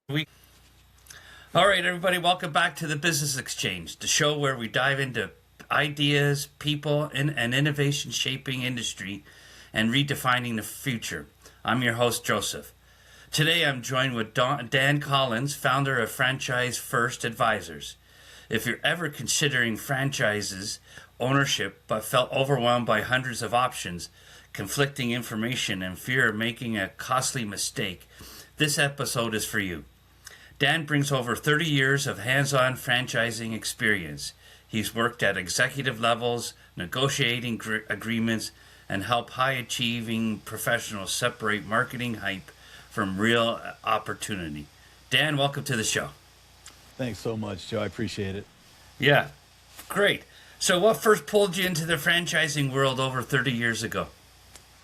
We All right, everybody, welcome back to the Business Exchange, the show where we dive into ideas, people, and innovation shaping industry and redefining the future. I'm your host, Joseph. Today I'm joined with Dan Collins, founder of Franchise First Advisors. If you're ever considering franchises ownership but felt overwhelmed by hundreds of options, conflicting information, and fear of making a costly mistake, this episode is for you. Dan brings over 30 years of hands on franchising experience. He's worked at executive levels, negotiating agreements, and helped high achieving professionals separate marketing hype from real opportunity. Dan, welcome to the show. Thanks so much, Joe. I appreciate it. Yeah, great. So, what first pulled you into the franchising world over 30 years ago?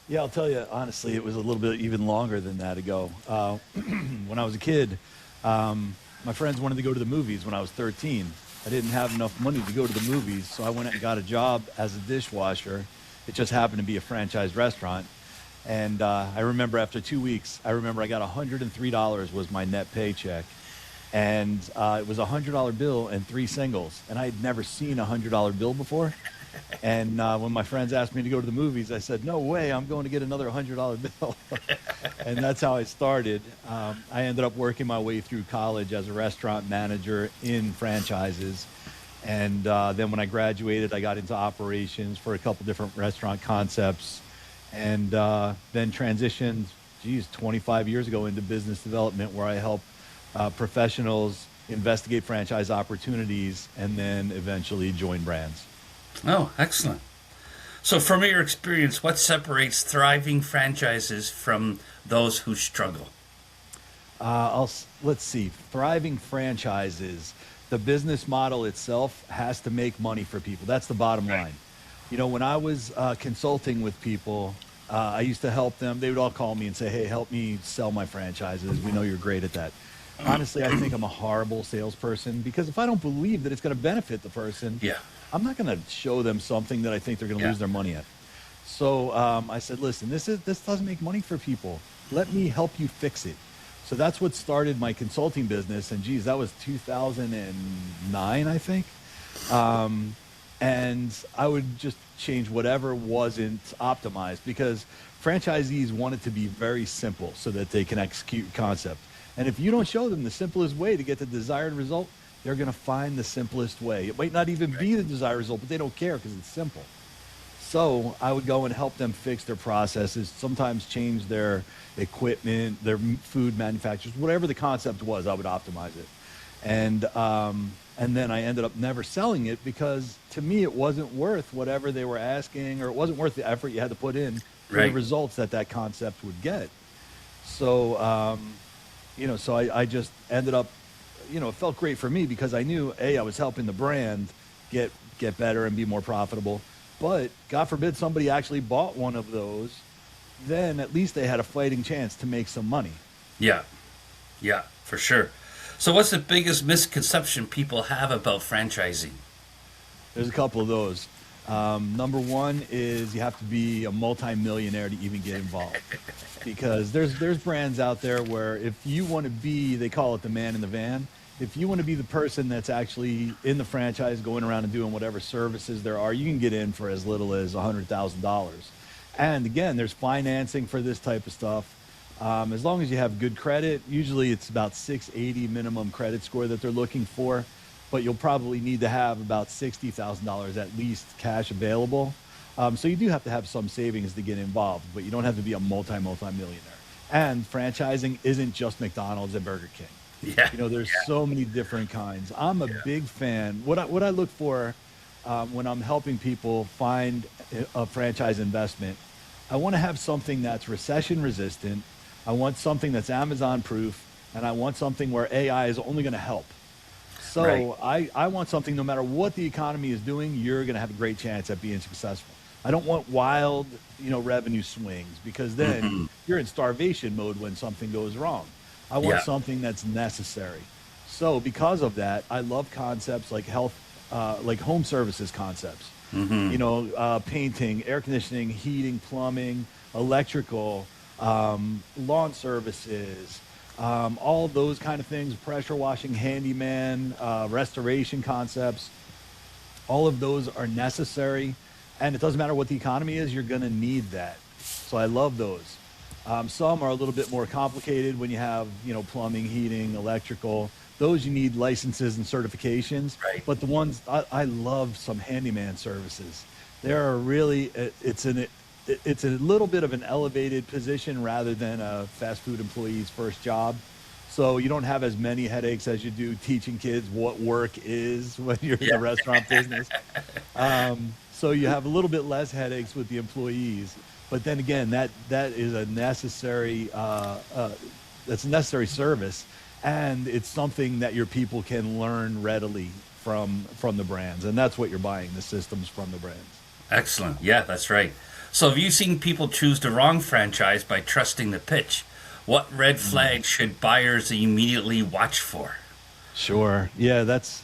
Yeah, I'll tell you honestly, it was a little bit even longer than that ago. When I was a kid, my friends wanted to go to the movies when I was 13. I didn't have enough money to go to the movies, so I went and got a job as a dishwasher. It just happened to be a franchise restaurant. And I remember after 2 weeks, I got $103 was my net paycheck. And it was a $100 bill and three singles. And I had never seen a $100 bill before. And when my friends asked me to go to the movies, I said, no way, I'm going to get another $100 bill. And that's how I started. I ended up working my way through college as a restaurant manager in franchises. And then when I graduated, I got into operations for a couple different restaurant concepts. And then transitioned, 25 years ago into business development, where I help professionals investigate franchise opportunities and then eventually join brands. Oh, excellent. So, from your experience, what separates thriving franchises from those who struggle? Let's see. Thriving franchises, the business model itself has to make money for people. That's the bottom line. You know, when I was consulting with people, I used to help them. They would all call me and say, hey, help me sell my franchises. We know you're great at that. Honestly, I think I'm a horrible salesperson because if I don't believe that it's going to benefit the person, Yeah. I'm not going to show them something that I think they're going to Yeah. lose their money at. So I said, listen, this doesn't make money for people. Let me help you fix it. So that's what started my consulting business. And that was 2009, I think. And I would just change whatever wasn't optimized because franchisees want it to be very simple so that they can execute concept. And if you don't show them the simplest way to get the desired result, they're going to find the simplest way. It might not even be the desired result, but they don't care because it's simple. So I would go and help them fix their processes, sometimes change their equipment, their food manufacturers, whatever the concept was, I would optimize it. And then I ended up never selling it because to me it wasn't worth whatever they were asking, or it wasn't worth the effort you had to put in for the Right. results that concept would get. So, so I just ended up, it felt great for me because I knew, A, I was helping the brand get better and be more profitable. But God forbid somebody actually bought one of those, then at least they had a fighting chance to make some money. Yeah. Yeah, for sure. So, what's the biggest misconception people have about franchising? There's a couple of those. Number one is you have to be a multimillionaire to even get involved. Because there's brands out there where if you want to be, they call it the man in the van. If you want to be the person that's actually in the franchise going around and doing whatever services there are, you can get in for as little as $100,000. And again, there's financing for this type of stuff. As long as you have good credit, usually it's about 680 minimum credit score that they're looking for, but you'll probably need to have about $60,000 at least cash available. So you do have to have some savings to get involved, but you don't have to be a multi-millionaire. And franchising isn't just McDonald's and Burger King. Yeah. There's so many different kinds. I'm a big fan. What I look for when I'm helping people find a franchise investment, I want to have something that's recession resistant. I want something that's Amazon proof, and I want something where AI is only going to help. So Right. I want something, no matter what the economy is doing, you're going to have a great chance at being successful. I don't want wild, revenue swings because then you're in starvation mode when something goes wrong. I want Yeah. something that's necessary. So because of that, I love concepts like like home services concepts. Painting, air conditioning, heating, plumbing, electrical, lawn services, all those kind of things, pressure washing, handyman, restoration concepts, all of those are necessary. And it doesn't matter what the economy is, you're going to need that. So I love those. Some are a little bit more complicated when you have, plumbing, heating, electrical. Those you need licenses and certifications. Right. But the ones I love some handyman services. There are really it's a little bit of an elevated position rather than a fast food employee's first job. So you don't have as many headaches as you do teaching kids what work is when you're in the restaurant business. So you have a little bit less headaches with the employees. But then again, that is a necessary that's a necessary service, and it's something that your people can learn readily from the brands, and that's what you're buying, the systems from the brands. Excellent. Yeah, that's right. So have you seen people choose the wrong franchise by trusting the pitch? What red flags should buyers immediately watch for? Sure. Yeah, that's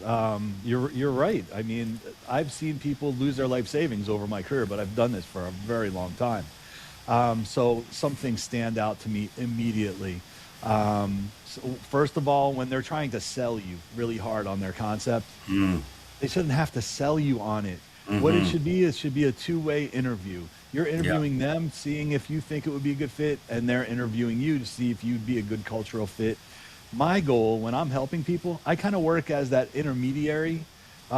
you're right. I mean, I've seen people lose their life savings over my career, but I've done this for a very long time. So some things stand out to me immediately. So first of all, when they're trying to sell you really hard on their concept, they shouldn't have to sell you on it. What it should be a two-way interview. You're interviewing them, seeing if you think it would be a good fit, and they're interviewing you to see if you'd be a good cultural fit. My goal when I'm helping people, I kind of work as that intermediary.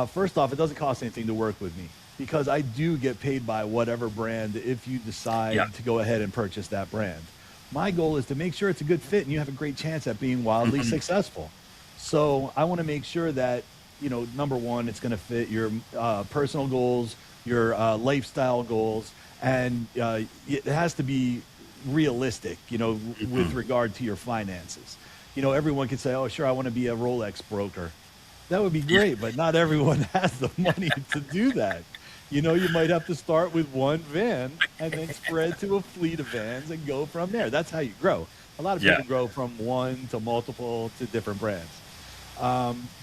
First off, it doesn't cost anything to work with me because I do get paid by whatever brand if you decide to go ahead and purchase that brand. My goal is to make sure it's a good fit and you have a great chance at being wildly successful. So I want to make sure that, number one, it's going to fit your personal goals, your lifestyle goals, and it has to be realistic, with regard to your finances. Everyone can say, oh, sure, I want to be a Rolex broker. That would be great, but not everyone has the money to do that. You might have to start with one van and then spread to a fleet of vans and go from there. That's how you grow. A lot of people grow from one to multiple to different brands.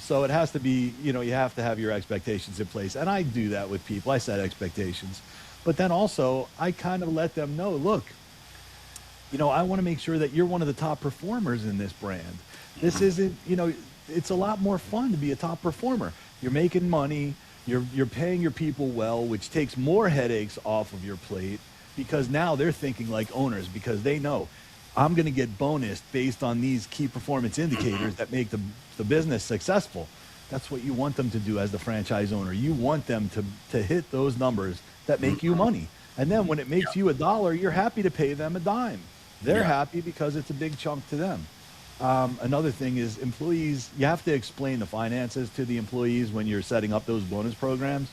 So it has to be, you have to have your expectations in place. And I do that with people. I set expectations. But then also, I kind of let them know, look, I want to make sure that you're one of the top performers in this brand. This isn't, it's a lot more fun to be a top performer. You're making money. You're paying your people well, which takes more headaches off of your plate because now they're thinking like owners because they know I'm going to get bonused based on these key performance indicators that make the business successful. That's what you want them to do as the franchise owner. You want them to hit those numbers that make you money. And then when it makes you $1, you're happy to pay them a dime. They're happy because it's a big chunk to them. Another thing is employees, you have to explain the finances to the employees when you're setting up those bonus programs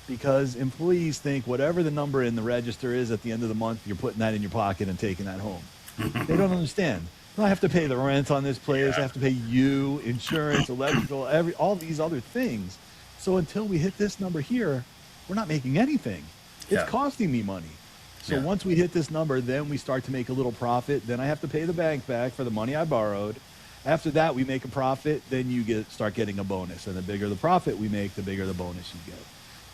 because employees think whatever the number in the register is at the end of the month, you're putting that in your pocket and taking that home. They don't understand. I have to pay the rent on this place. I have to pay you, insurance, electrical, all these other things. So until we hit this number here, we're not making anything. It's costing me money. So once we hit this number, then we start to make a little profit. Then I have to pay the bank back for the money I borrowed. After that, we make a profit. Then you start getting a bonus. And the bigger the profit we make, the bigger the bonus you get.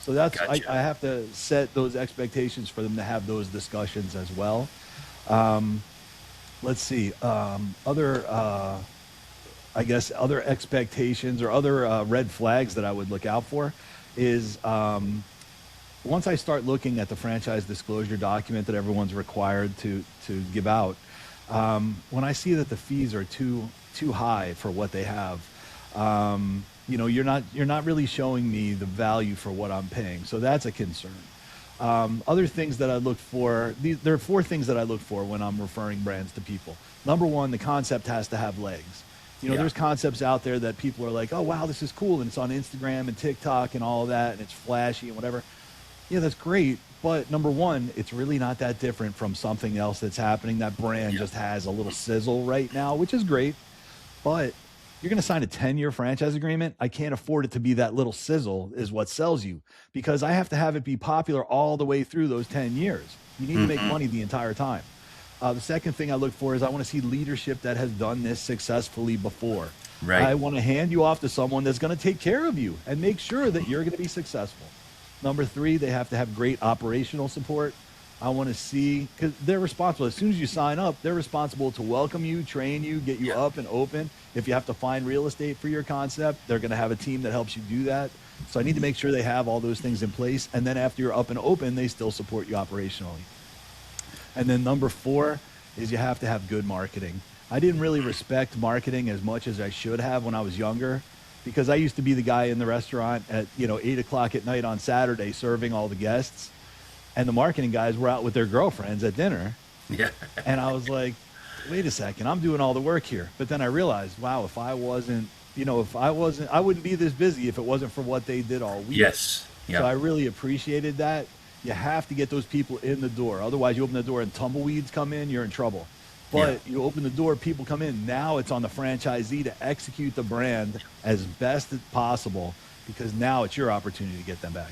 So that's I have to set those expectations for them to have those discussions as well. Let's see. Other expectations or other red flags that I would look out for is once I start looking at the franchise disclosure document that everyone's required to give out, when I see that the fees are too high for what they have, you're not really showing me the value for what I'm paying. So that's a concern. Other things that I look for, there are 4 things that I look for when I'm referring brands to people. Number one, the concept has to have legs. There's concepts out there that people are like, oh, wow, this is cool. And it's on Instagram and TikTok and all of that. And it's flashy and whatever. Yeah, that's great. But number one, it's really not that different from something else that's happening. That brand just has a little sizzle right now, which is great. But you're going to sign a 10-year franchise agreement. I can't afford it to be that little sizzle is what sells you because I have to have it be popular all the way through those 10 years. You need to make money the entire time. The second thing I look for is I want to see leadership that has done this successfully before. Right. I want to hand you off to someone that's going to take care of you and make sure that you're going to be successful. Number 3, they have to have great operational support. I want to see, because they're responsible. As soon as you sign up, they're responsible to welcome you, train you, get you Yeah. up and open. If you have to find real estate for your concept, they're going to have a team that helps you do that. So I need to make sure they have all those things in place. And then after you're up and open, they still support you operationally. And then number 4 is you have to have good marketing. I didn't really respect marketing as much as I should have when I was younger, because I used to be the guy in the restaurant at 8 o'clock at night on Saturday serving all the guests, and the marketing guys were out with their girlfriends at dinner. Yeah. And I was like, wait a second, I'm doing all the work here. But then I realized, wow, if I wasn't, I wouldn't be this busy if it wasn't for what they did all week. Yes. Yeah. So I really appreciated that. You have to get those people in the door. Otherwise, you open the door and tumbleweeds come in, you're in trouble. But you open the door, people come in. Now it's on the franchisee to execute the brand as best as possible, because now it's your opportunity to get them back.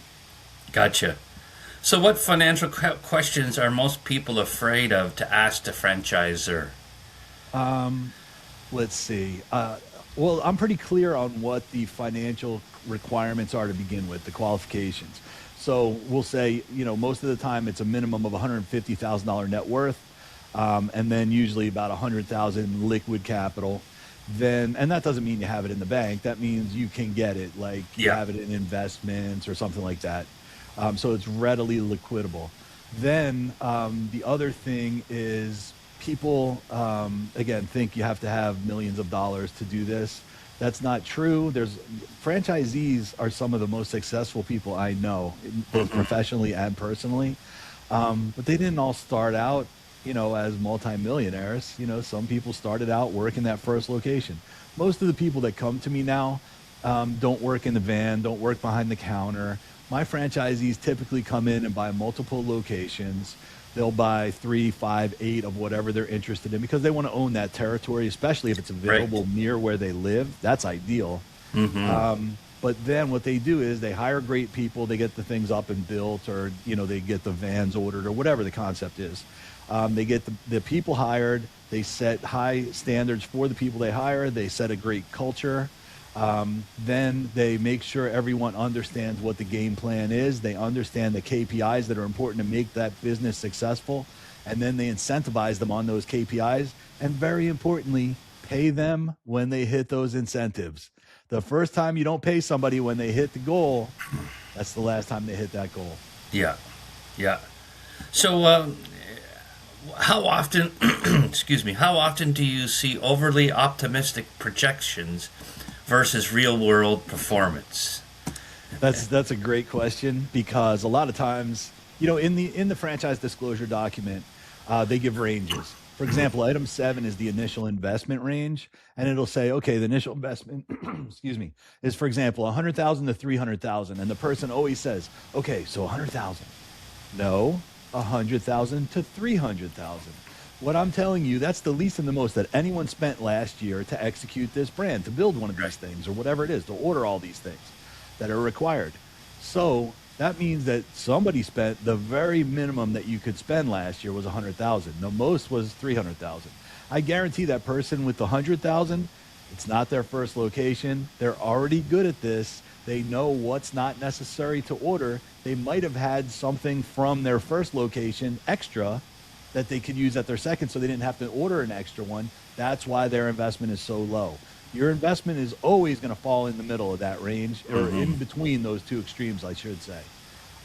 Gotcha. So, what financial questions are most people afraid of to ask the franchisor? Let's see. Well, I'm pretty clear on what the financial requirements are to begin with, the qualifications. So we'll say, most of the time it's a minimum of $150,000 net worth, and then usually about $100,000 liquid capital. And that doesn't mean you have it in the bank. That means you can get it, like you have it in investments or something like that. So it's readily liquidable. Then the other thing is, people, again, think you have to have millions of dollars to do this. That's not true. Franchisees are some of the most successful people I know, both professionally and personally. But they didn't all start out, as multimillionaires. Some people started out working that first location. Most of the people that come to me now don't work in the van, don't work behind the counter. My franchisees typically come in and buy multiple locations. They'll buy 3, 5, 8 of whatever they're interested in, because they want to own that territory, especially if it's available near where they live. That's ideal. But then what they do is they hire great people. They get the things up and built, or, they get the vans ordered, or whatever the concept is. They get the people hired. They set high standards for the people they hire. They set a great culture. Then they make sure everyone understands what the game plan is. They understand the KPIs that are important to make that business successful. And then they incentivize them on those KPIs. And very importantly, pay them when they hit those incentives. The first time you don't pay somebody when they hit the goal, that's the last time they hit that goal. Yeah. Yeah. So, how often, how often do you see overly optimistic projections versus real world performance? That's a great question, because a lot of times, in the franchise disclosure document, they give ranges. For example, item 7 is the initial investment range, and it'll say, okay, the initial investment, is, for example, 100,000 to 300,000, and the person always says, okay, so 100,000. No, 100,000 to 300,000. What I'm telling you, that's the least and the most that anyone spent last year to execute this brand, to build one of these things, or whatever it is, to order all these things that are required. So that means that somebody spent the very minimum that you could spend last year was 100,000. The most was 300,000. I guarantee that person with the 100,000, it's not their first location. They're already good at this. They know what's not necessary to order. They might have had something from their first location extra that they could use at their second, so they didn't have to order an extra one. That's why their investment is so low. Your investment is always going to fall in the middle of that range, or in between those two extremes, I should say.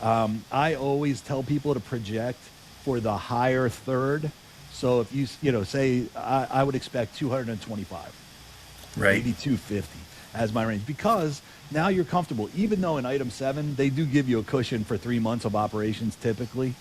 I always tell people to project for the higher third. So if you say, I would expect 225, maybe 250 as my range, because now you're comfortable. Even though in item 7, they do give you a cushion for 3 months of operations typically,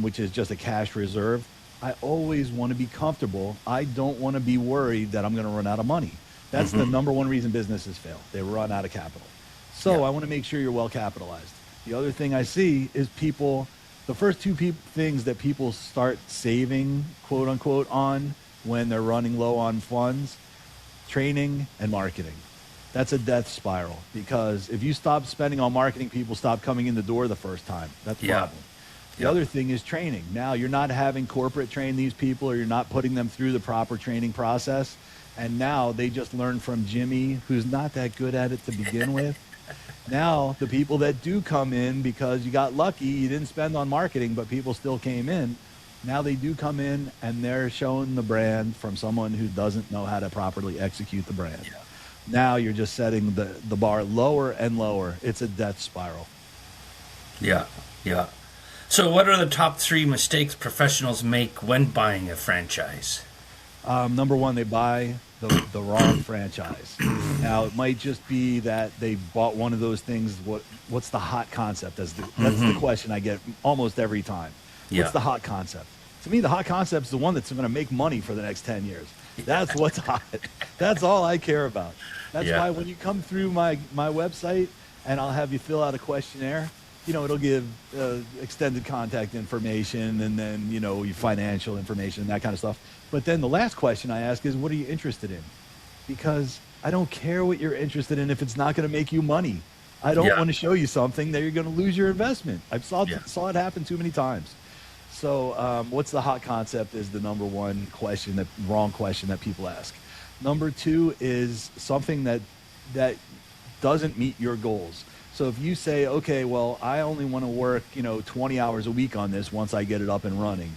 which is just a cash reserve. I always want to be comfortable. I don't want to be worried that I'm going to run out of money. That's the number one reason businesses fail. They run out of capital. So I want to make sure you're well capitalized. The other thing I see is the first two things that people start saving, quote unquote, on when they're running low on funds: training and marketing. That's a death spiral, because if you stop spending on marketing, people stop coming in the door the first time. That's the problem. The other thing is training. Now you're not having corporate train these people, or you're not putting them through the proper training process. And now they just learn from Jimmy, who's not that good at it to begin with. Now, the people that do come in because you got lucky, you didn't spend on marketing, but people still came in. Now they do come in and they're showing the brand from someone who doesn't know how to properly execute the brand. Yeah. Now you're just setting the bar lower and lower. It's a death spiral. Yeah, yeah. So, what are the top 3 mistakes professionals make when buying a franchise? Number one, they buy the wrong franchise. Now, it might just be that they bought one of those things. What's the hot concept? That's the question I get almost every time. Yeah. What's the hot concept? To me, the hot concept is the one that's going to make money for the next 10 years. That's what's hot. That's all I care about. That's Yeah. why when you come through my website and I'll have you fill out a questionnaire, it'll give extended contact information and then, your financial information and that kind of stuff. But then the last question I ask is, what are you interested in? Because I don't care what you're interested in if it's not going to make you money. I don't Yeah. want to show you something that you're going to lose your investment. I saw it happen too many times. So what's the hot concept is the number one question, wrong question that people ask. Number 2 is something that doesn't meet your goals. So if you say, okay, well, I only want to work, 20 hours a week on this once I get it up and running.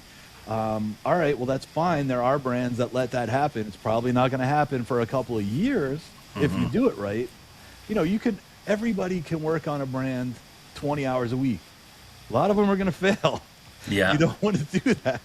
All right, well, that's fine. There are brands that let that happen. It's probably not going to happen for a couple of years if you do it right. Everybody can work on a brand 20 hours a week. A lot of them are going to fail. Yeah. You don't want to do that.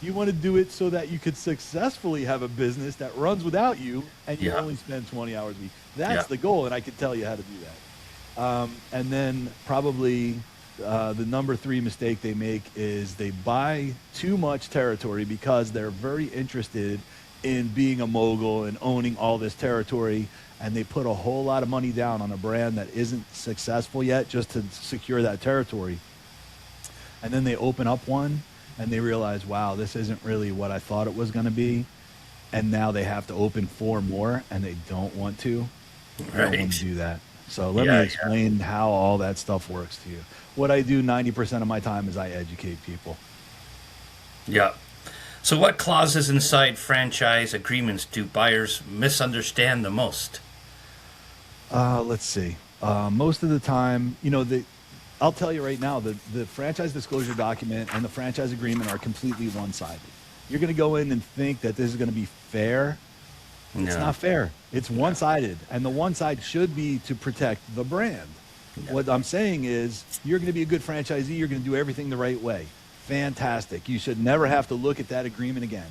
You want to do it so that you could successfully have a business that runs without you and you only spend 20 hours a week. That's the goal, and I can tell you how to do that. And then probably the number 3 mistake they make is they buy too much territory because they're very interested in being a mogul and owning all this territory, and they put a whole lot of money down on a brand that isn't successful yet just to secure that territory. And then they open up one and they realize, wow, this isn't really what I thought it was going to be. And now they have to open 4 more and they don't want to. They don't want to do that. So let me explain how all that stuff works to you. What I do 90% of my time is I educate people. Yeah. So, what clauses inside franchise agreements do buyers misunderstand the most? Let's see. Most of the time, I'll tell you right now, the franchise disclosure document and the franchise agreement are completely one-sided. You're going to go in and think that this is going to be fair. It's not fair. It's one-sided, and the one side should be to protect the brand. Yeah. What I'm saying is you're going to be a good franchisee. You're going to do everything the right way. Fantastic. You should never have to look at that agreement again.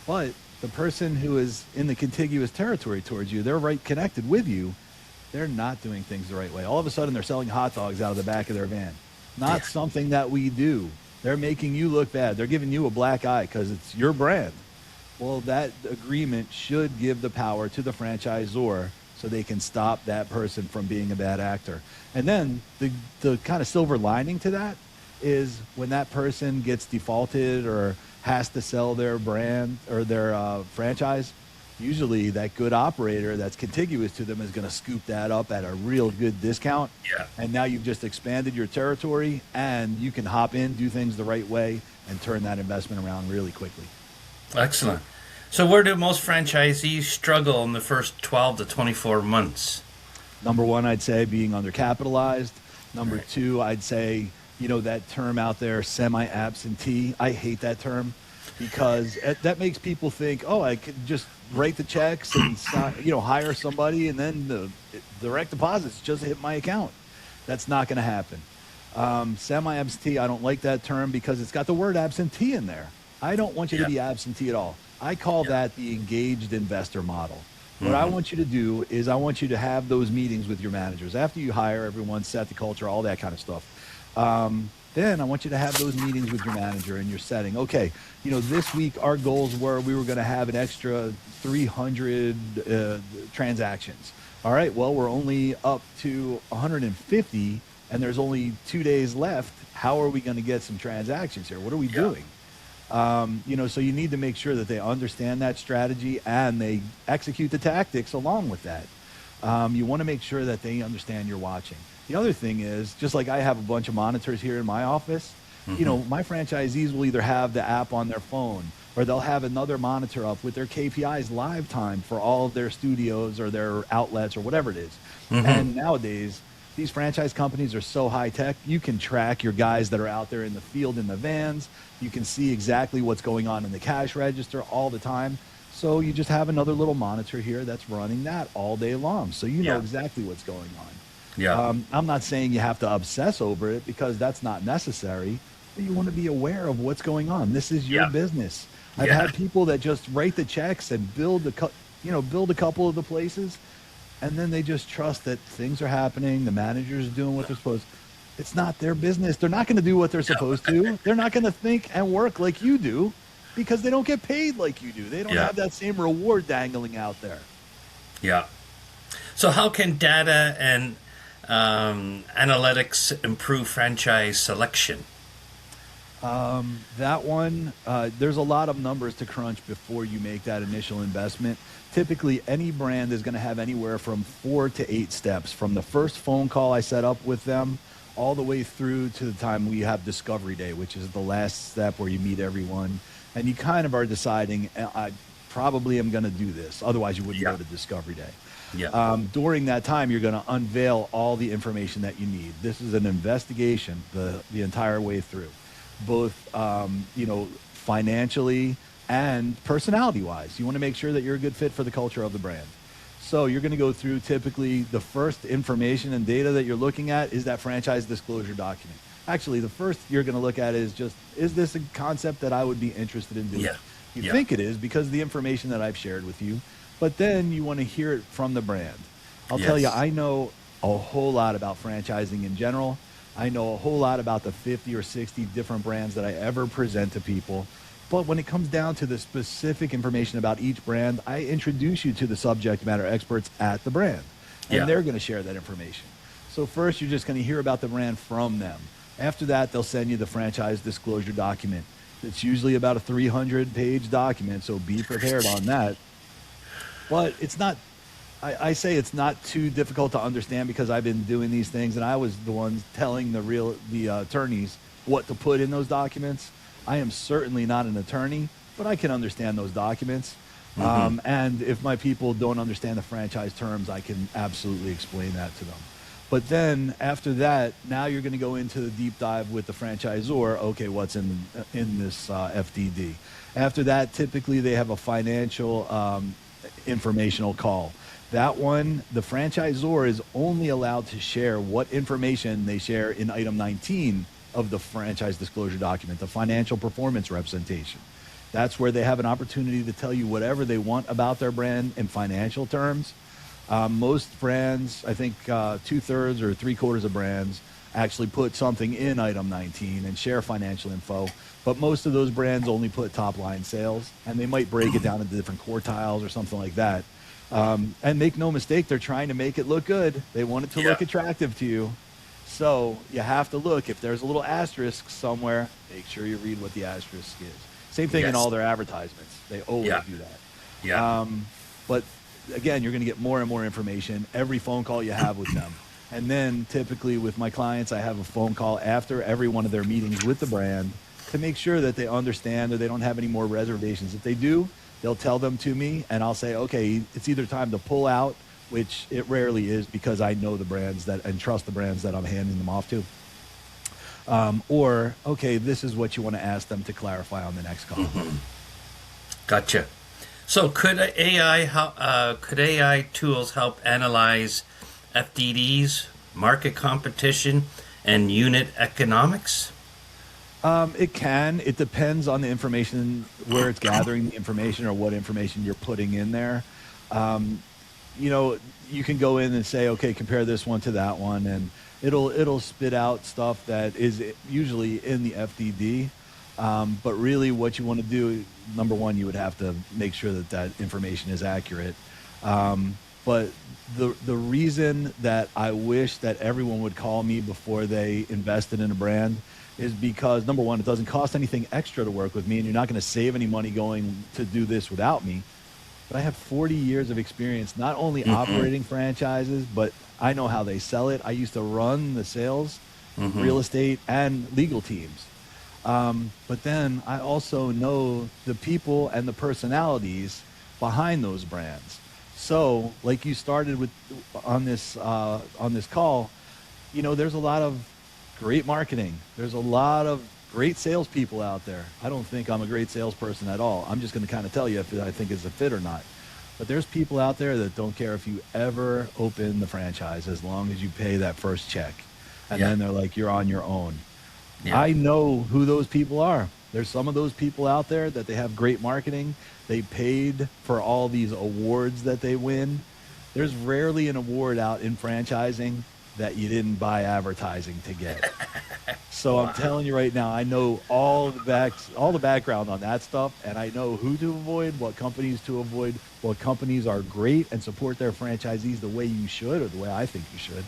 But the person who is in the contiguous territory towards you, they're right connected with you. They're not doing things the right way. All of a sudden, they're selling hot dogs out of the back of their van. Not something that we do. They're making you look bad. They're giving you a black eye because it's your brand. Well, that agreement should give the power to the franchisor so they can stop that person from being a bad actor. And then the kind of silver lining to that is when that person gets defaulted or has to sell their brand or their franchise, usually that good operator that's contiguous to them is going to scoop that up at a real good discount. Yeah. And now you've just expanded your territory and you can hop in, do things the right way, and turn that investment around really quickly. Excellent. So where do most franchisees struggle in the first 12 to 24 months? Number 1, I'd say being undercapitalized. Number 2, I'd say, that term out there, semi-absentee. I hate that term because that makes people think, oh, I could just write the checks and hire somebody and then the direct deposits just hit my account. That's not going to happen. Semi-absentee, I don't like that term because it's got the word absentee in there. I don't want you to be absentee at all. I call that the engaged investor model. What I want you to do is I want you to have those meetings with your managers. After you hire everyone, set the culture, all that kind of stuff. Then I want you to have those meetings with your manager and you're setting, okay, this week our goals were we were going to have an extra 300 transactions. All right, well, we're only up to 150 and there's only 2 days left. How are we going to get some transactions here? What are we doing? So you need to make sure that they understand that strategy and they execute the tactics along with that. You want to make sure that they understand you're watching. The other thing is, just like I have a bunch of monitors here in my office, my franchisees will either have the app on their phone or they'll have another monitor up with their KPIs live time for all of their studios or their outlets or whatever it is. And nowadays, these franchise companies are so high tech. You can track your guys that are out there in the field in the vans. You can see exactly what's going on in the cash register all the time. So you just have another little monitor here that's running that all day long. So you know Yeah. exactly what's going on. Yeah. I'm not saying you have to obsess over it because that's not necessary, but you want to be aware of what's going on. This is your Yeah. business. I've Yeah. had people that just write the checks and build build a couple of the places, and then they just trust that things are happening. The manager's doing what they're supposed. It's not their business. They're not going to do what they're supposed to. They're not going to think and work like you do because they don't get paid like you do. They don't Yeah. have that same reward dangling out there. Yeah. So how can data and analytics improve franchise selection? That one, there's a lot of numbers to crunch before you make that initial investment. Typically, any brand is going to have anywhere from 4 to 8 steps from the first phone call I set up with them all the way through to the time we have discovery day, which is the last step where you meet everyone. And you kind of are deciding, I probably am going to do this. Otherwise, you wouldn't Yeah. go to discovery day. Yeah. During that time, you're going to unveil all the information that you need. This is an investigation the entire way through, both financially and personality-wise. You want to make sure that you're a good fit for the culture of the brand. So you're going to go through typically the first information and data that you're looking at is that franchise disclosure document. Actually, the first you're going to look at is just, is this a concept that I would be interested in doing? Yeah. You Yeah. think it is because of the information that I've shared with you, but then you want to hear it from the brand. I'll tell you, Yes. I know a whole lot about franchising in general. I know a whole lot about the 50 or 60 different brands that I ever present to people. But when it comes down to the specific information about each brand, I introduce you to the subject matter experts at the brand, and Yeah. they're going to share that information. So first, you're just going to hear about the brand from them. After that, they'll send you the franchise disclosure document. It's usually about a 300-page document, so be prepared on that. But it's not, I say it's not too difficult to understand because I've been doing these things, and I was the one telling the attorneys what to put in those documents. I am certainly not an attorney, but I can understand those documents. And if my people don't understand the franchise terms, I can absolutely explain that to them. But then after that, now you're going to go into the deep dive with the franchisor. Okay, what's in this FDD? After that, typically they have a financial informational call. That one, the franchisor is only allowed to share what information they share in item 19 of the franchise disclosure document, the financial performance representation. That's where they have an opportunity to tell you whatever they want about their brand in financial terms. Most brands, I think 2/3 or 3/4 of brands actually put something in item 19 and share financial info. But most of those brands only put top line sales, and they might break it down into different quartiles or something like that. And make no mistake, they're trying to make it look good. They want it to look Yeah. attractive to you. So you have to look. If there's a little asterisk somewhere, make sure you read what the asterisk is. Same thing in Yes. all their advertisements. They always Yeah. do that. Yeah. But again, you're going to get more and more information every phone call you have with them. And then typically with my clients, I have a phone call after every one of their meetings with the brand to make sure that they understand or they don't have any more reservations. If they do, they'll tell them to me and I'll say, okay, it's either time to pull out, which it rarely is because I know the brands that and trust the brands that I'm handing them off to. Or, okay, this is what you want to ask them to clarify on the next call. Gotcha. So could AI tools help analyze FDDs, market competition, and unit economics? It can. It depends on the information, where it's gathering the information or what information you're putting in there. You can go in and say, okay, compare this one to that one, and it'll spit out stuff that is usually in the FDD. But really what you want to do, number one, you would have to make sure that that information is accurate. But the reason that I wish that everyone would call me before they invested in a brand is because, number one, it doesn't cost anything extra to work with me, and you're not going to save any money going to do this without me. But I have 40 years of experience not only operating franchises, but I know how they sell it. I used to run the sales, real estate, and legal teams. But then I also know the people and the personalities behind those brands. So, like you started with on this call, there's a lot of great marketing. There's a lot of great salespeople out there. I don't think I'm a great salesperson at all. I'm just going to kind of tell you if I think it's a fit or not. But there's people out there that don't care if you ever open the franchise as long as you pay that first check. And then they're like, you're on your own. Yeah. I know who those people are. There's some of those people out there that they have great marketing. They paid for all these awards that they win. There's rarely an award out in franchising that you didn't buy advertising to get. So wow. I'm telling you right now, I know all the background on that stuff, and I know who to avoid, what companies to avoid, what companies are great and support their franchisees the way you should, or the way I think you should.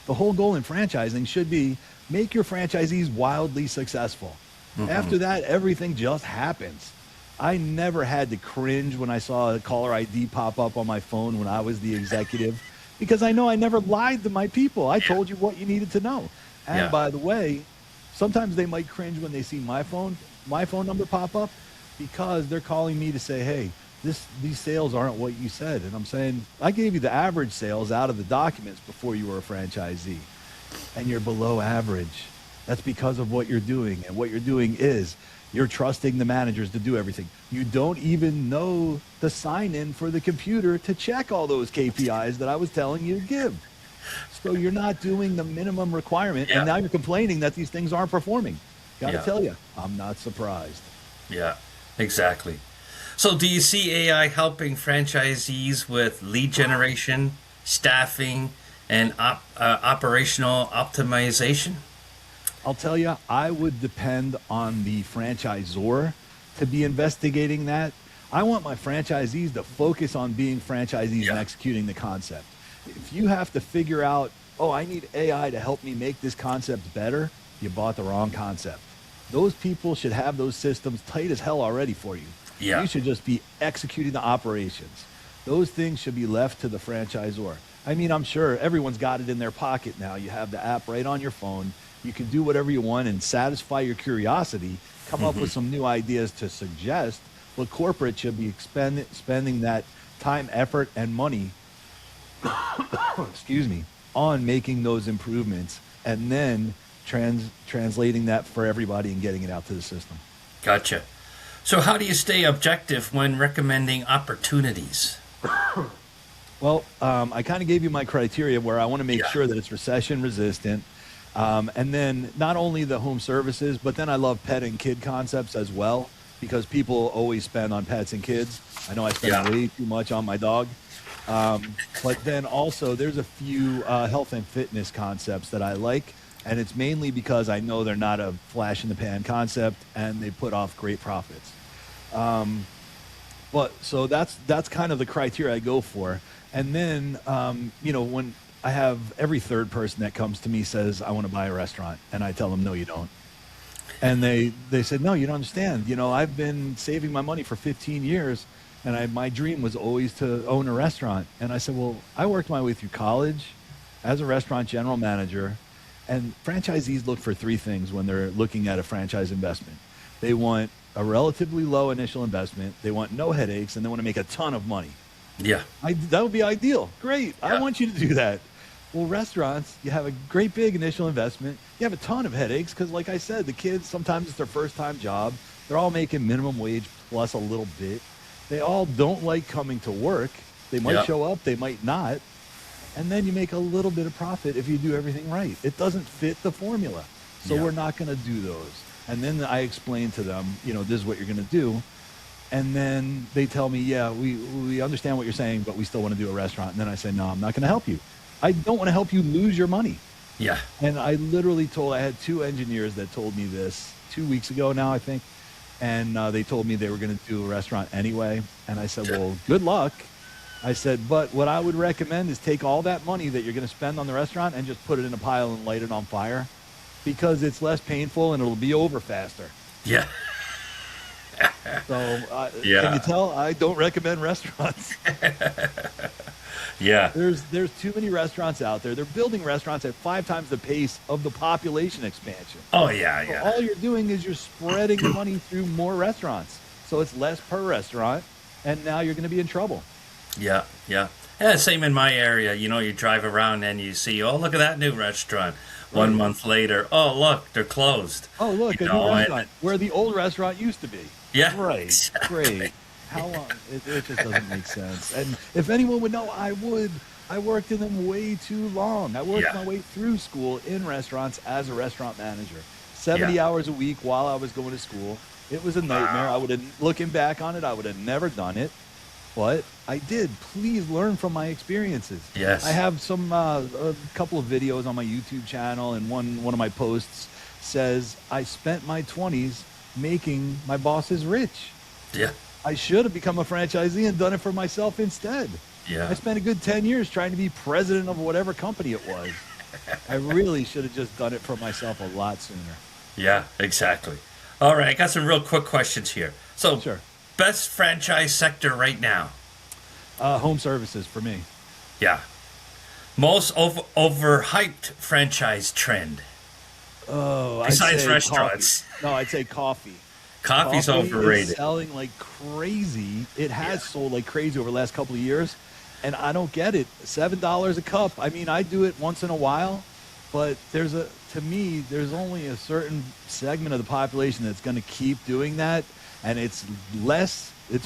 The whole goal in franchising should be make your franchisees wildly successful. Mm-hmm. After that, everything just happens. I never had to cringe when I saw a caller ID pop up on my phone when I was the executive, because I know I never lied to my people. I told you what you needed to know. And by the way, sometimes they might cringe when they see my phone number pop up, because they're calling me to say, hey, these sales aren't what you said. And I'm saying, I gave you the average sales out of the documents before you were a franchisee, and you're below average. That's because of what you're doing. And what you're doing is you're trusting the managers to do everything. You don't even know the sign-in for the computer to check all those KPIs that I was telling you to give. So you're not doing the minimum requirement, and now you're complaining that these things aren't performing. Got to tell you, I'm not surprised. Yeah, exactly. So do you see AI helping franchisees with lead generation, staffing, and operational optimization? I'll tell you, I would depend on the franchisor to be investigating that. I want my franchisees to focus on being franchisees and executing the concept. If you have to figure out, oh, I need AI to help me make this concept better, you bought the wrong concept. Those people should have those systems tight as hell already for you. Yeah. You should just be executing the operations. Those things should be left to the franchisor. I mean, I'm sure everyone's got it in their pocket now. You have the app right on your phone. You can do whatever you want and satisfy your curiosity, come up with some new ideas to suggest, but corporate should be spending that time, effort, and money excuse me, on making those improvements, and then translating that for everybody and getting it out to the system. Gotcha. So how do you stay objective when recommending opportunities? Well, I kind of gave you my criteria where I want to make sure that it's recession resistant. And then not only the home services, but then I love pet and kid concepts as well, because people always spend on pets and kids. I know I spend way too much on my dog. But then also there's a few health and fitness concepts that I like, and it's mainly because I know they're not a flash in the pan concept and they put off great profits. But so that's kind of the criteria I go for. And then, when I have every third person that comes to me says, I want to buy a restaurant, and I tell them, no, you don't. And they said, no, you don't understand. I've been saving my money for 15 years. And my dream was always to own a restaurant. And I said, well, I worked my way through college as a restaurant general manager. And franchisees look for three things when they're looking at a franchise investment. They want a relatively low initial investment. They want no headaches, and they want to make a ton of money. Yeah. That would be ideal. Great. Yeah. I want you to do that. Well, restaurants, you have a great big initial investment. You have a ton of headaches because, like I said, the kids, sometimes it's their first time job. They're all making minimum wage plus a little bit. They all don't like coming to work. They might show up, they might not. And then you make a little bit of profit if you do everything right. It doesn't fit the formula. So we're not going to do those. And then I explain to them, this is what you're going to do. And then they tell me, we understand what you're saying, but we still want to do a restaurant. And then I say, no, I'm not going to help you. I don't want to help you lose your money. Yeah. And I literally I had two engineers that told me this 2 weeks ago now, I think. And they told me they were going to do a restaurant anyway. And I said, well, good luck. I said, but what I would recommend is take all that money that you're going to spend on the restaurant and just put it in a pile and light it on fire, because it's less painful and it'll be over faster. Yeah. So can you tell I don't recommend restaurants? Yeah. There's too many restaurants out there. They're building restaurants at 5 times the pace of the population expansion. Oh, yeah. So all you're doing is you're spreading the money through more restaurants. So it's less per restaurant, and now you're going to be in trouble. Yeah. Yeah, same in my area. You know, you drive around and you see, oh, look at that new restaurant. Right. 1 month later, oh, look, they're closed. Oh, look, You a new know, and restaurant where the old restaurant used to be. yeah, Right, exactly. great. How long? It just doesn't make sense. And if anyone would know, I would. I worked in them way too long. I worked Yeah, my way through school in restaurants as a restaurant manager, yeah. 70 hours a week while I was going to school. It was a nightmare. I Wow. would have, looking back on it, I would have never done it. But I did. Please learn from my experiences. I Yes. have a couple of videos on my YouTube channel, and one of my posts says I spent my 20s making my bosses rich. Yeah, I should have become a franchisee and done it for myself instead. I yeah, spent a good 10 years trying to be president of whatever company it was. I really should have just done it for myself a lot sooner. yeah, exactly. All right, I got some real quick questions here. So, Sure. best franchise sector right now? Home services for me. Yeah. Most overhyped franchise trend Oh, I'd besides say restaurants. coffee. No, I'd say coffee. Coffee's Coffee is overrated. selling like crazy. It Yeah. has sold like crazy over the last couple of years, and I don't get it. $7 a cup. I mean, I do it once in a while, but to me, there's only a certain segment of the population that's going to keep doing that, and it's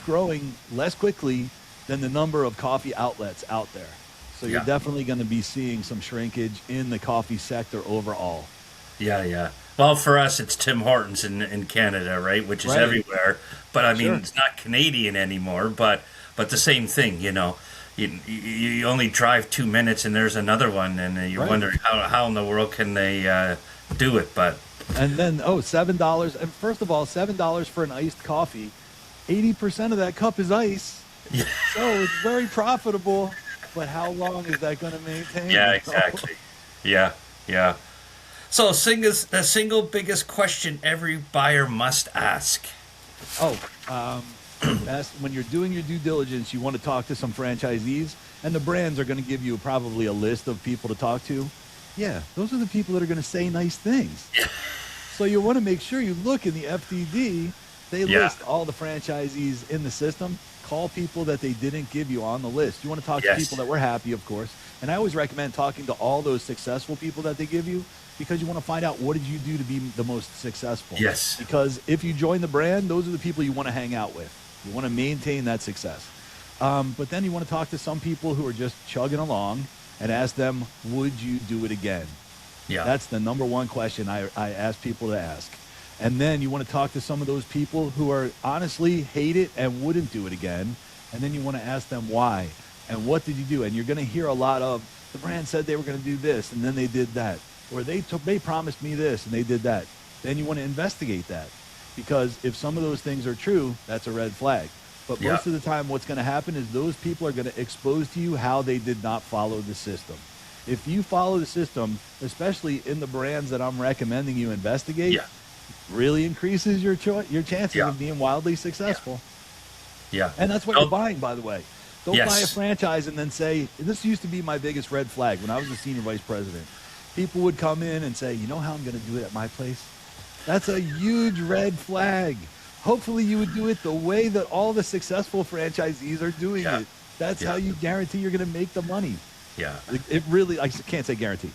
growing less quickly than the number of coffee outlets out there. So you're Yeah. definitely going to be seeing some shrinkage in the coffee sector overall. Yeah, yeah. Well, for us, it's Tim Hortons in Canada, right? Which is Right. everywhere. But I mean, Sure. it's not Canadian anymore. But the same thing, you know. You only drive 2 minutes and there's another one, and you're Right. wondering how in the world can they do it? But And then, $7. And first of all, $7 for an iced coffee. 80% of that cup is ice. yeah, So it's very profitable. But how long is that going to maintain? yeah, exactly. Yeah, yeah. So, the single biggest question every buyer must ask. Oh, when you're doing your due diligence, you want to talk to some franchisees, and the brands are going to give you probably a list of people to talk to. Yeah, those are the people that are going to say nice things. So you want to make sure you look in the FDD. They Yeah. list all the franchisees in the system. Call people that they didn't give you on the list. You want to talk to Yes. people that were happy, of course. And I always recommend talking to all those successful people that they give you, because you want to find out, what did you do to be the most successful? Yes. Because if you join the brand, those are the people you want to hang out with. You want to maintain that success. But then you want to talk to some people who are just chugging along and ask them, would you do it again? Yeah. That's the number one question I ask people to ask. And then you want to talk to some of those people who are honestly hate it and wouldn't do it again. And then you want to ask them why and what did you do? And you're going to hear a lot of, the brand said they were going to do this and then they did that. Or they promised me this and they did that. Then you want to investigate that. Because if some of those things are true, that's a red flag. But Yeah. most of the time what's going to happen is those people are going to expose to you how they did not follow the system. If you follow the system, especially in the brands that I'm recommending you investigate, Yeah. really increases your chances Yeah. of being wildly successful. Yeah. And that's what Oh, you're buying, by the way. Don't Yes. buy a franchise and then say, this used to be my biggest red flag when I was the senior vice president. People would come in and say, you know how I'm going to do it at my place? That's a huge red flag. Hopefully you would do it the way that all the successful franchisees are doing Yeah. it. That's Yeah. how you guarantee you're going to make the money. Yeah. It really, I can't say guarantee.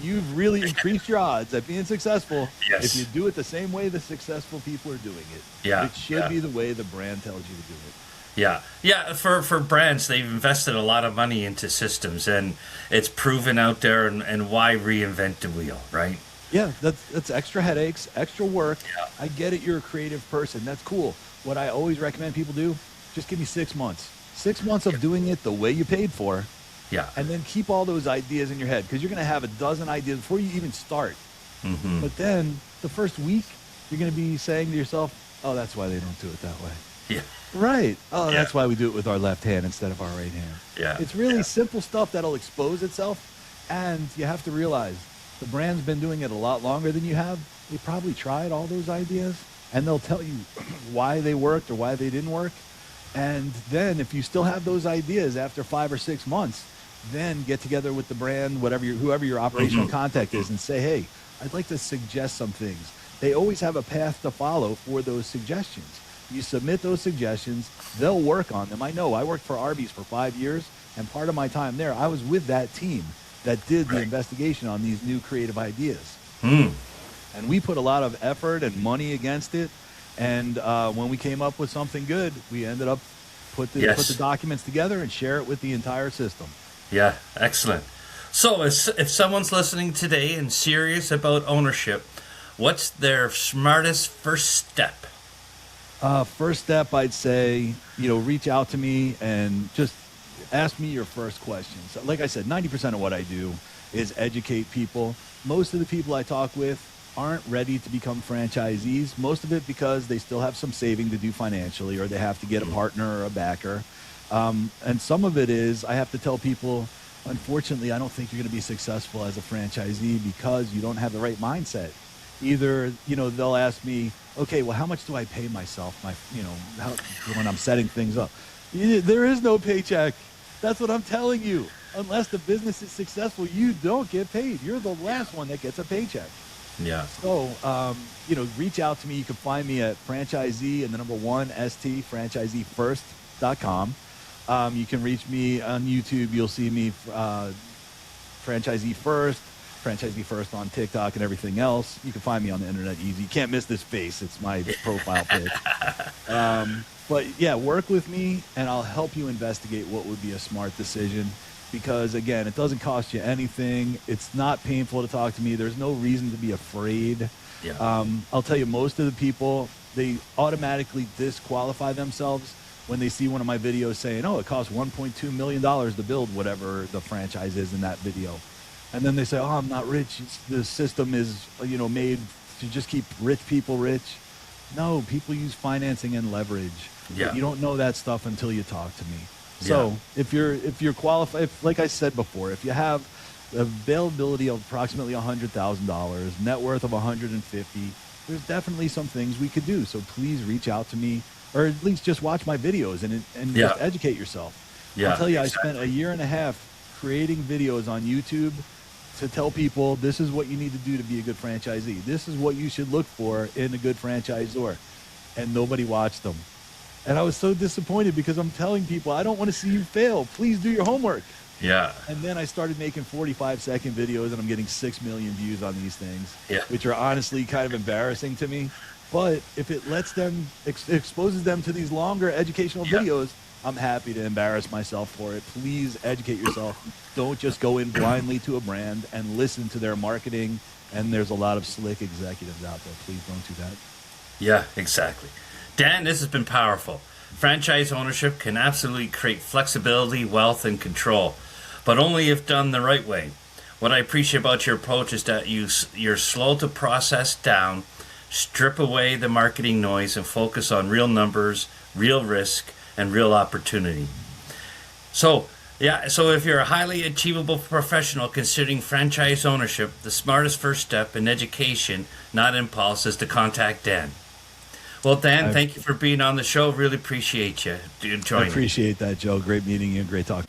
You've really increased your odds at being successful Yes. if you do it the same way the successful people are doing it. Yeah, It should yeah. be the way the brand tells you to do it. Yeah, yeah. For brands, they've invested a lot of money into systems, and it's proven out there. And why reinvent the wheel, right? Yeah, that's extra headaches, extra work. Yeah. I get it. You're a creative person. That's cool. What I always recommend people do, just give me 6 months. 6 months of doing it the way you paid for, Yeah. and then keep all those ideas in your head, because you're going to have a dozen ideas before you even start. Mm-hmm. But then the first week, you're going to be saying to yourself, oh, that's why they don't do it that way. Yeah. Right. Oh, Yeah. that's why we do it with our left hand instead of our right hand. Yeah. It's really Yeah. simple stuff that'll expose itself. And you have to realize the brand's been doing it a lot longer than you have. They probably tried all those ideas and they'll tell you why they worked or why they didn't work. And then if you still have those ideas after 5 or 6 months, then get together with the brand, whoever your operational contact is, and say, hey, I'd like to suggest some things. They always have a path to follow for those suggestions. You submit those suggestions, they'll work on them. I know, I worked for Arby's for 5 years. And part of my time there, I was with that team that did the Right. investigation on these new creative ideas. Hmm. And we put a lot of effort and money against it. And when we came up with something good, we ended up put the Yes. documents together and share it with the entire system. Yeah, excellent. So, if someone's listening today and serious about ownership, what's their smartest first step? First step, I'd say, reach out to me and just ask me your first questions. Like I said, 90% of what I do is educate people. Most of the people I talk with aren't ready to become franchisees. Most of it because they still have some saving to do financially, or they have to get a partner or a backer. And some of it is I have to tell people, unfortunately, I don't think you're going to be successful as a franchisee because you don't have the right mindset. Either, they'll ask me, okay, well, how much do I pay myself when I'm setting things up? There is no paycheck. That's what I'm telling you. Unless the business is successful, you don't get paid. You're the last one that gets a paycheck. Yeah. So, reach out to me. You can find me at franchisee and the number 1ST, franchiseefirst.com. You can reach me on YouTube. You'll see me Franchisee First on TikTok and everything else. You can find me on the internet easy. You can't miss this face. It's my profile pic. But yeah, work with me and I'll help you investigate what would be a smart decision. Because again, it doesn't cost you anything. It's not painful to talk to me. There's no reason to be afraid. Yeah. I'll tell you, most of the people, they automatically disqualify themselves when they see one of my videos saying, oh, it costs $1.2 million to build whatever the franchise is in that video. And then they say, oh, I'm not rich. The system is, made to just keep rich people rich. No, people use financing and leverage. Yeah. But you don't know that stuff until you talk to me. So if you're qualified, like I said before, if you have availability of approximately $100,000, net worth of $150,000, there's definitely some things we could do. So please reach out to me, or at least just watch my videos and just educate yourself. Yeah, I'll tell you, exactly. I spent a year and a half creating videos on YouTube to tell people this is what you need to do to be a good franchisee. This is what you should look for in a good franchisor. And nobody watched them. And I was so disappointed because I'm telling people, I don't want to see you fail. Please do your homework. Yeah. And then I started making 45-second videos, and I'm getting 6 million views on these things, Yeah. which are honestly kind of embarrassing to me. But if it lets them, exposes them to these longer educational videos, I'm happy to embarrass myself for it. Please educate yourself. Don't just go in blindly to a brand and listen to their marketing. And there's a lot of slick executives out there. Please don't do that. Yeah, exactly. Dan, this has been powerful. Franchise ownership can absolutely create flexibility, wealth, and control, but only if done the right way. What I appreciate about your approach is that you're slow to process down, strip away the marketing noise, and focus on real numbers, real risk, and real opportunity. So if you're a highly achievable professional considering franchise ownership, the smartest first step in education, not impulse, is to contact Dan. Well, Dan, thank you for being on the show. Really appreciate you I joining. appreciate that, Joe. Great meeting you. Great talking.